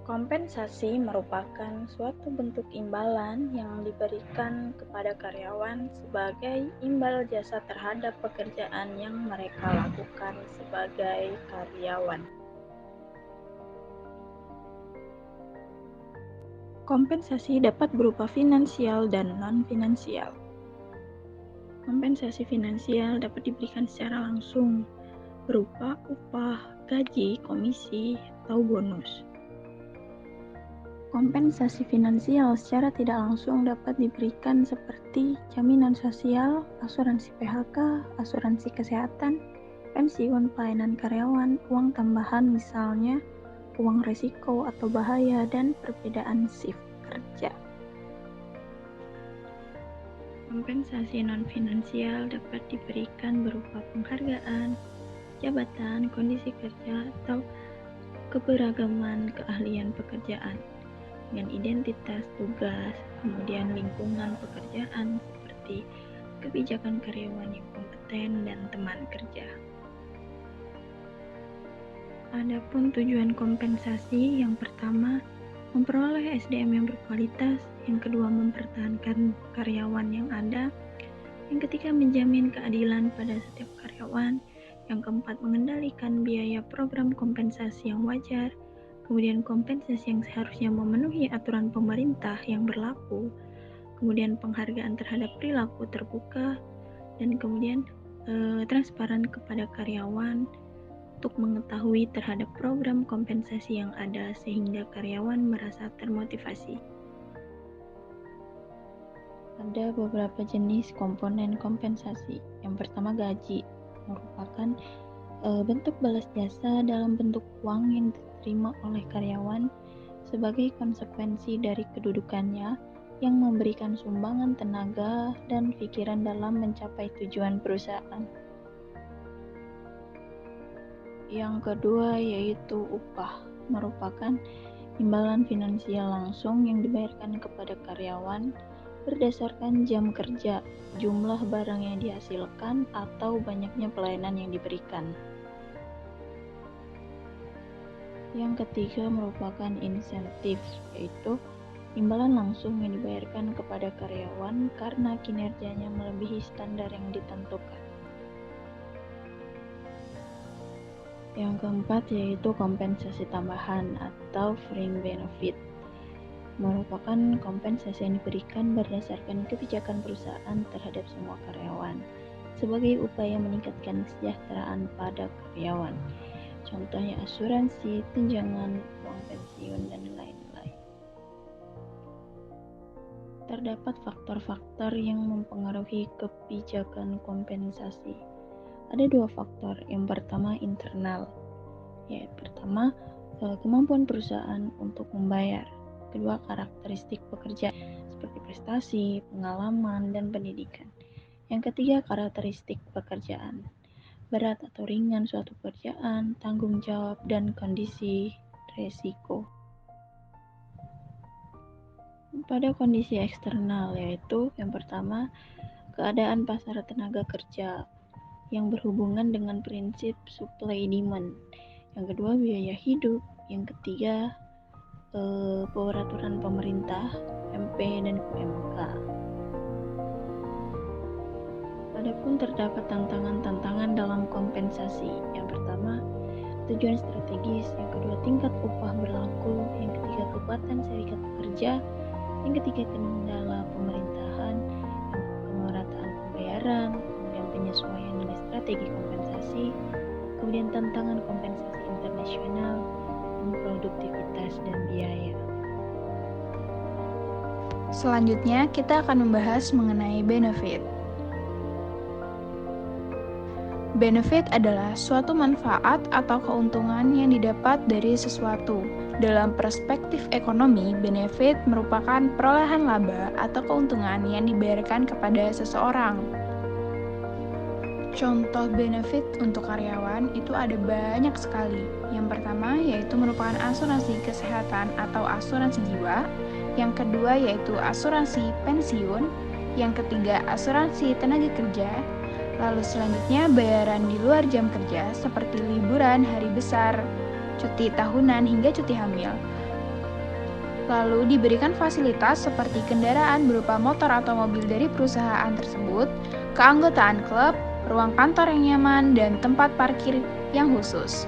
Kompensasi merupakan suatu bentuk imbalan yang diberikan kepada karyawan sebagai imbal jasa terhadap pekerjaan yang mereka lakukan sebagai karyawan. Kompensasi dapat berupa finansial dan non-finansial. Kompensasi finansial dapat diberikan secara langsung, berupa upah, gaji, komisi, atau bonus. Kompensasi finansial secara tidak langsung dapat diberikan seperti jaminan sosial, asuransi PHK, asuransi kesehatan, pensiun pelayanan karyawan, uang tambahan misalnya uang resiko atau bahaya, dan perbedaan shift kerja. Kompensasi non-finansial dapat diberikan berupa penghargaan, jabatan, kondisi kerja, atau keberagaman keahlian pekerjaan dengan identitas, tugas, kemudian lingkungan pekerjaan seperti kebijakan karyawan yang kompeten dan teman kerja. Adapun tujuan kompensasi, yang pertama, memperoleh SDM yang berkualitas, yang kedua, mempertahankan karyawan yang ada, yang ketiga, menjamin keadilan pada setiap karyawan, yang keempat, mengendalikan biaya program kompensasi yang wajar, kemudian kompensasi yang seharusnya memenuhi aturan pemerintah yang berlaku, kemudian penghargaan terhadap perilaku terbuka, dan kemudian transparan kepada karyawan untuk mengetahui terhadap program kompensasi yang ada sehingga karyawan merasa termotivasi. Ada beberapa jenis komponen kompensasi. Yang pertama, gaji merupakan bentuk balas jasa dalam bentuk uang yang diterima oleh karyawan sebagai konsekuensi dari kedudukannya yang memberikan sumbangan tenaga dan pikiran dalam mencapai tujuan perusahaan. Yang kedua yaitu upah, merupakan imbalan finansial langsung yang dibayarkan kepada karyawan berdasarkan jam kerja, jumlah barang yang dihasilkan, atau banyaknya pelayanan yang diberikan. Yang ketiga merupakan insentif, yaitu imbalan langsung yang dibayarkan kepada karyawan karena kinerjanya melebihi standar yang ditentukan. Yang keempat yaitu kompensasi tambahan atau fringe benefit, merupakan kompensasi yang diberikan berdasarkan kebijakan perusahaan terhadap semua karyawan sebagai upaya meningkatkan kesejahteraan pada karyawan. Contohnya asuransi, tunjangan, uang pensiun, dan lain-lain. Terdapat faktor-faktor yang mempengaruhi kebijakan kompensasi. Ada dua faktor. Yang pertama internal, yaitu pertama kemampuan perusahaan untuk membayar. Kedua, karakteristik pekerja seperti prestasi, pengalaman, dan pendidikan. Yang ketiga, karakteristik pekerjaan, berat atau ringan suatu pekerjaan, tanggung jawab, dan kondisi resiko. Pada kondisi eksternal, yaitu yang pertama, keadaan pasar tenaga kerja yang berhubungan dengan prinsip supply demand. Yang kedua, biaya hidup. Yang ketiga, peraturan pemerintah, UMP dan UMK. Adapun terdapat tantangan-tantangan dalam kompensasi. Yang pertama, tujuan strategis. Yang kedua, tingkat upah berlaku. Yang ketiga, kekuatan serikat pekerja. Yang ketiga, kendala pemerintahan. Yang kemerataan pembayaran. Kemudian penyesuaian dengan strategi kompensasi. Kemudian tantangan kompensasi internasional, produktivitas dan biaya. Selanjutnya, kita akan membahas mengenai benefit. Benefit adalah suatu manfaat atau keuntungan yang didapat dari sesuatu. Dalam perspektif ekonomi, benefit merupakan perolehan laba atau keuntungan yang dibayarkan kepada seseorang. Contoh benefit untuk karyawan itu ada banyak sekali. Yang pertama yaitu merupakan asuransi kesehatan atau asuransi jiwa. Yang kedua yaitu asuransi pensiun. Yang ketiga asuransi tenaga kerja. Lalu selanjutnya bayaran di luar jam kerja seperti liburan, hari besar, cuti tahunan hingga cuti hamil. Lalu diberikan fasilitas seperti kendaraan berupa motor atau mobil dari perusahaan tersebut, keanggotaan klub, ruang kantor yang nyaman, dan tempat parkir yang khusus.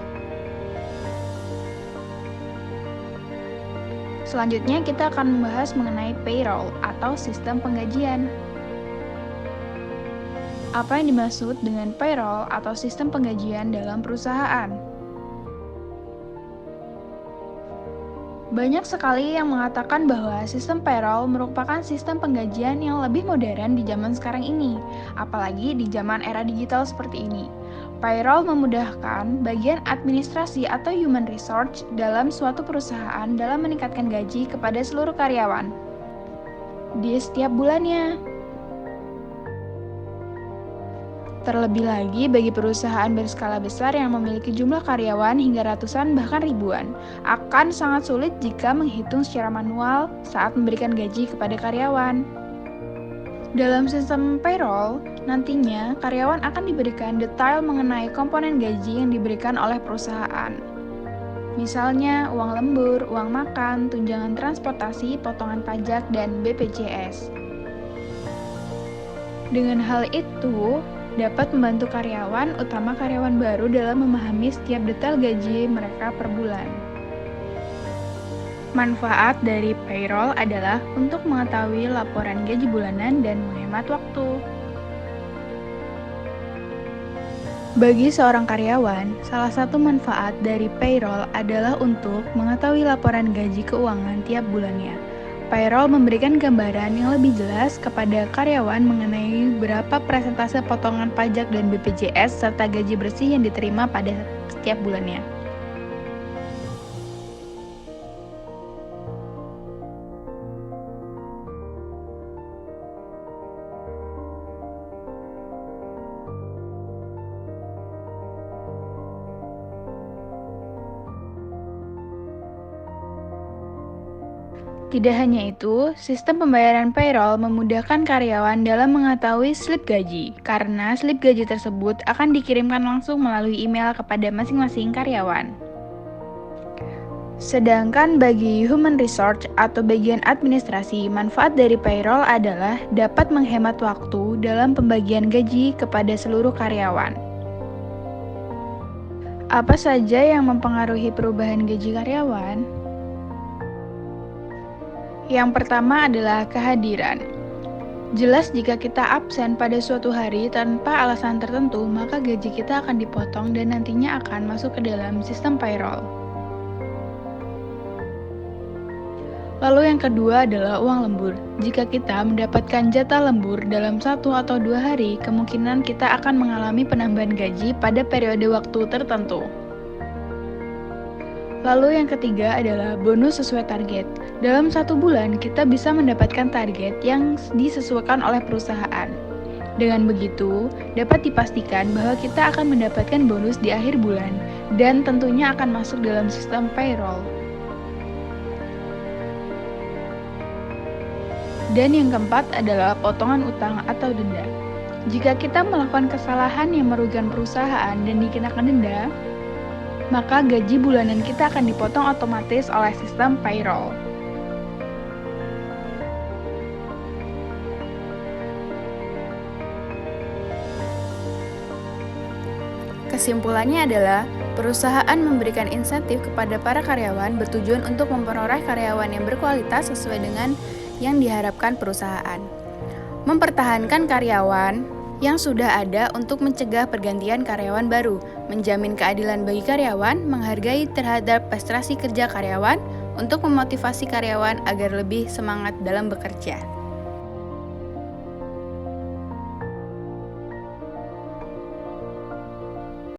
Selanjutnya kita akan membahas mengenai payroll atau sistem penggajian. Apa yang dimaksud dengan payroll atau sistem penggajian dalam perusahaan? Banyak sekali yang mengatakan bahwa sistem payroll merupakan sistem penggajian yang lebih modern di zaman sekarang ini, apalagi di zaman era digital seperti ini. Payroll memudahkan bagian administrasi atau human resource dalam suatu perusahaan dalam meningkatkan gaji kepada seluruh karyawan di setiap bulannya. Terlebih lagi bagi perusahaan berskala besar yang memiliki jumlah karyawan hingga ratusan bahkan ribuan, akan sangat sulit jika menghitung secara manual saat memberikan gaji kepada karyawan. Dalam sistem payroll, nantinya karyawan akan diberikan detail mengenai komponen gaji yang diberikan oleh perusahaan. Misalnya uang lembur, uang makan, tunjangan transportasi, potongan pajak, dan BPJS. Dengan hal itu, dapat membantu karyawan, utama karyawan baru dalam memahami setiap detail gaji mereka per bulan. Manfaat dari payroll adalah untuk mengetahui laporan gaji bulanan dan menghemat waktu. Bagi seorang karyawan, salah satu manfaat dari payroll adalah untuk mengetahui laporan gaji keuangan tiap bulannya. Payroll memberikan gambaran yang lebih jelas kepada karyawan mengenai berapa persentase potongan pajak dan BPJS serta gaji bersih yang diterima pada setiap bulannya. Tidak hanya itu, sistem pembayaran payroll memudahkan karyawan dalam mengetahui slip gaji, karena slip gaji tersebut akan dikirimkan langsung melalui email kepada masing-masing karyawan. Sedangkan bagi human resource atau bagian administrasi, manfaat dari payroll adalah dapat menghemat waktu dalam pembagian gaji kepada seluruh karyawan. Apa saja yang mempengaruhi perubahan gaji karyawan? Yang pertama adalah kehadiran. Jelas jika kita absen pada suatu hari tanpa alasan tertentu, maka gaji kita akan dipotong dan nantinya akan masuk ke dalam sistem payroll. Lalu yang kedua adalah uang lembur. Jika kita mendapatkan jatah lembur dalam 1 atau 2 hari, kemungkinan kita akan mengalami penambahan gaji pada periode waktu tertentu. Lalu yang ketiga adalah bonus sesuai target. Dalam 1 bulan, kita bisa mendapatkan target yang disesuaikan oleh perusahaan. Dengan begitu, dapat dipastikan bahwa kita akan mendapatkan bonus di akhir bulan dan tentunya akan masuk dalam sistem payroll. Dan yang keempat adalah potongan utang atau denda. Jika kita melakukan kesalahan yang merugikan perusahaan dan dikenakan denda, maka gaji bulanan kita akan dipotong otomatis oleh sistem payroll. Kesimpulannya adalah, perusahaan memberikan insentif kepada para karyawan bertujuan untuk memperoleh karyawan yang berkualitas sesuai dengan yang diharapkan perusahaan. Mempertahankan karyawan yang sudah ada untuk mencegah pergantian karyawan baru, menjamin keadilan bagi karyawan, menghargai terhadap prestasi kerja karyawan, untuk memotivasi karyawan agar lebih semangat dalam bekerja.